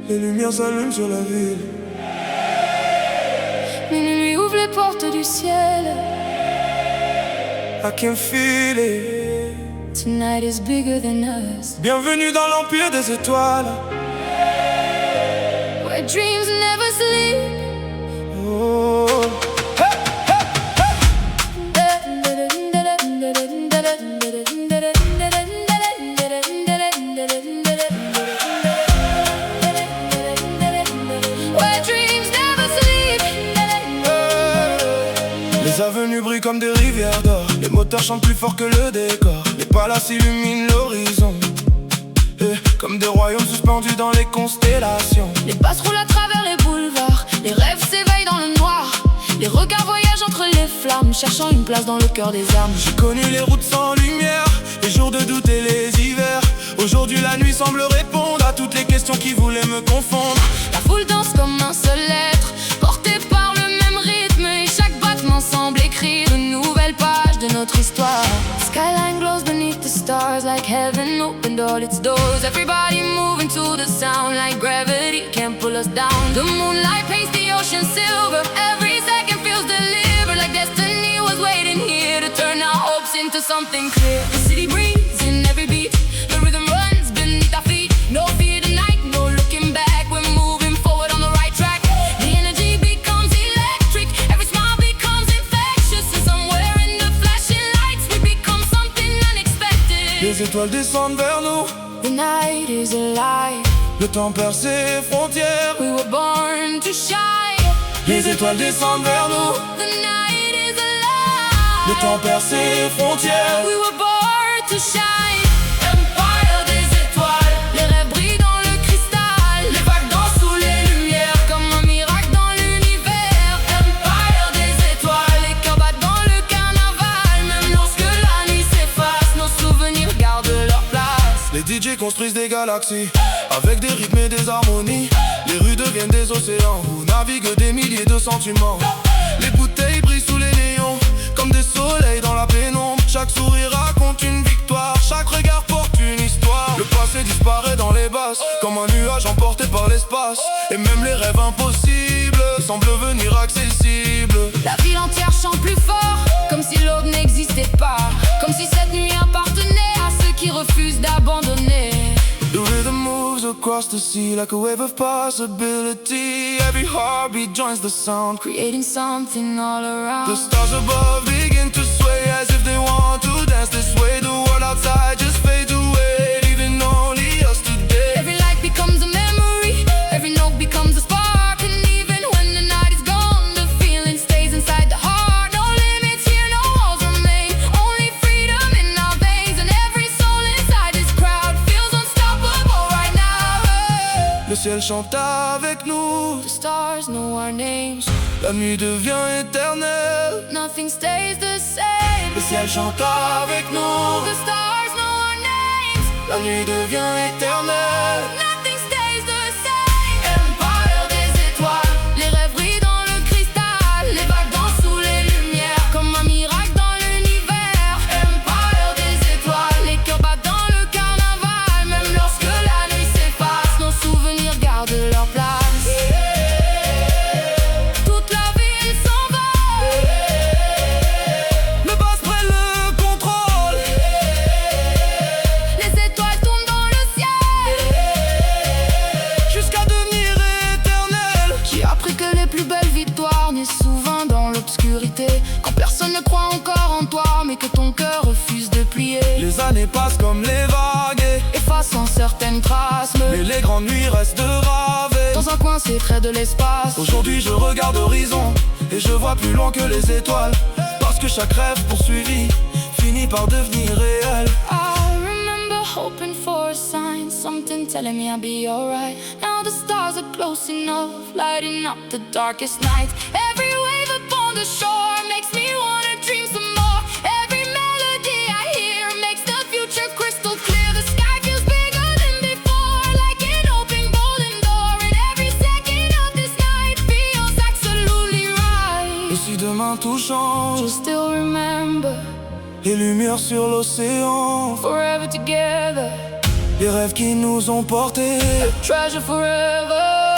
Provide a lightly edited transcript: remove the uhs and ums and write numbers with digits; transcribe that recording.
Les lumières s'allument sur la ville. Minuit ouvre les portes du ciel. I can feel it. Tonight is bigger than us. Bienvenue dans l'empire des étoiles. Where dreams never sleep. Oh. Where dreams never sleep. Les avenues brillent comme des rivières d'or. Les moteurs chantent plus fort que le décor. Les palaces illuminent l'horizon. Comme des royaumes suspendus dans les constellations. Les passes roulent à travers les boulevards. Les rêves s'éveillent dans le noir. Les regards voyagent entre les flammes, cherchant une place dans le cœur des âmes. J'ai connu les routes sans lumière, les jours de doute et les hivers. Aujourd'hui la nuit semble répondre à toutes les questions qui voulaient me confondre. La foule danse comme un seul être, porté par le même rythme. Et chaque battement semble écrire une nouvelle page de notre histoire. Skyline glows beneath the stars like heaven opened all its doors. Everybody moving to the sound like gravity can't pull us down. The moonlight paints the ocean silver. Every second feels delivered like destiny was waiting here to turn our hopes into something clear. The city breathes in every beat. The rhythm runs beneath our feet. No fear tonight, no looking back. We're moving forward on the right track. The energy becomes electric. Every smile becomes infectious. And somewhere in the flashing lights we become something unexpected. Les étoiles descendent vers nous. The night is alive. Le temps perd ses frontières. We were born to shine. Les étoiles descendent vers nous. The night is alive. Le temps perd ses frontières. We were born to shine. Empire des étoiles. Les rêves brillent dans le cristal. Les vagues dansent sous les lumières comme un miracle dans l'univers. Empire des étoiles. Les cœurs battent dans le carnaval. Même lorsque la nuit s'efface, nos souvenirs gardent leur place. Les DJ construisent des galaxies avec des rythmes et des harmonies. Les rues deviennent des océans où naviguent des milliers de sentiments. Les bouteilles brillent sous les néons comme des soleils dans la pénombre. Chaque sourire raconte une victoire, chaque regard porte une histoire. Le passé disparaît dans les basses comme un nuage emporté par l'espace. Et même les rêves impossibles semblent venir accessibles. La ville entière chante plus fort, comme si l'aube n'existait pas. Comme si cette nuit appartenait à ceux qui refusent d'abandonner. The rhythm moves across the sea like a wave of possibility. Every heartbeat joins the sound, Creating something all around. the stars above begin to sway as if they want to dance this way. The world outside just fades away, leaving only us today. Every light becomes a memory. Every note becomes a spark. And even when the night is gone, the feeling stays inside the heart. No limits here, no walls remain. Only freedom in our veins. And every soul inside this crowd feels unstoppable right now. Le ciel chante avec nous, The stars know our names. la nuit devient éternelle. Nothing stays the same. Le ciel chante avec nous, The stars know our names. la nuit devient éternelle. Nothing stays the same. Empire des étoiles. Les rêves brillent dans le cristal. Les vagues dansent sous les lumières comme un miracle dans l'univers. Empire des étoiles. Les cœurs battent dans le carnaval. Même lorsque la nuit s'efface, nos souvenirs gardent leur place. Toute la ville s'envole. Le basse prend le contrôle. Les étoiles tournent dans le ciel. Jusqu'à devenir éternel. Qui a appris que les plus belles victoires naissent souvent dans l'obscurité. Quand personne ne croit encore en toi, mais que ton cœur refuse de plier. Les années passent comme les vagues, Effaçant certaines traces, mais les grandes nuits restent gravées. dans un coin secret de l'espace. Aujourd'hui je regarde l'horizon et je vois plus loin que les étoiles. Parce que chaque rêve poursuivi finit par devenir réel. I remember hoping for a sign, something telling me I'll be alright. Now the stars are close enough, lighting up the darkest nights. Every wave upon the shore makes me wanna dream some more. Every melody I hear makes the future crystal clear. The sky feels bigger than before, like an open golden door. And every second of this night feels absolutely right. Et si demain tout change, You'll still remember les lumières sur l'océan, Forever together, les rêves qui nous ont portés. treasure forever.